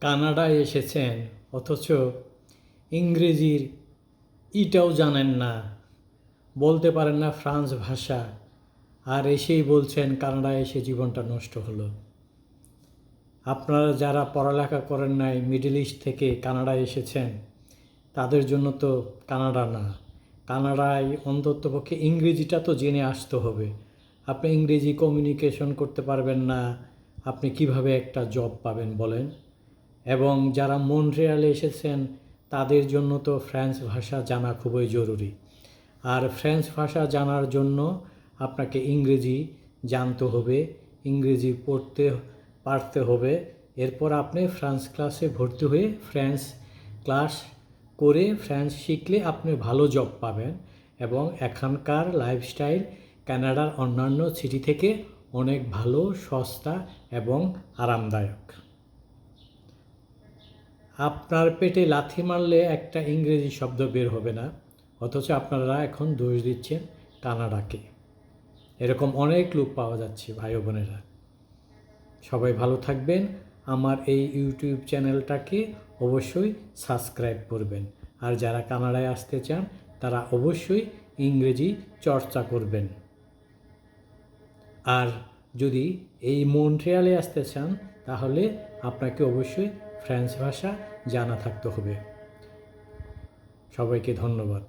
কানাডায় এসেছেন অথচ ইংরেজির ইটাও জানেন না, বলতে পারেন না ফ্রান্স ভাষা, আর এসেই বলছেন কানাডায় এসে জীবনটা নষ্ট হলো। আপনারা যারা পড়ালেখা করেন নাই, মিডল ইস্ট থেকে কানাডায় এসেছেন, তাদের জন্য তো কানাডা না। কানাডায় অন্ততপক্ষে ইংরেজিটা তো জেনে আসতে হবে। আপনি ইংরেজি কমিউনিকেশন করতে পারবেন না, আপনি কিভাবে একটা জব পাবেন বলেন? এবং যারা মন্ট্রিয়ালে এসেছেন তাদের জন্য তো ফ্রেঞ্চ ভাষা জানা খুবই জরুরি। আর ফ্রেঞ্চ ভাষা জানার জন্য আপনাকে ইংরেজি জানতে হবে, ইংরেজি পড়তে পারতে হবে। এরপর আপনি ফ্রান্স ক্লাসে ভর্তি হয়ে ফ্রেঞ্চ ক্লাস করে ফ্রেঞ্চ শিখলে আপনি ভালো জব পাবেন। এবং এখানকার লাইফস্টাইল কানাডার অন্যান্য সিটি থেকে অনেক ভালো, সস্তা এবং আরামদায়ক। আপনার পেটে লাথি মারলে একটা ইংরেজি শব্দ বের হবে না, অথচ আপনারা এখন দোষ দিচ্ছেন কানাডাকে। এরকম অনেক লোক পাওয়া যাচ্ছে ভাই বোনেরা। সবাই ভালো থাকবেন। আমার এই ইউটিউব চ্যানেলটাকে অবশ্যই সাবস্ক্রাইব করবেন। আর যারা কানাডায় আসতে চান তারা অবশ্যই ইংরেজি চর্চা করবেন। আর যদি এই মন্ট্রিয়ালে আসতে চান তাহলে আপনাকে অবশ্যই ফ্রেঞ্চ ভাষা জানা থাকতে হবে। সবাইকে ধন্যবাদ।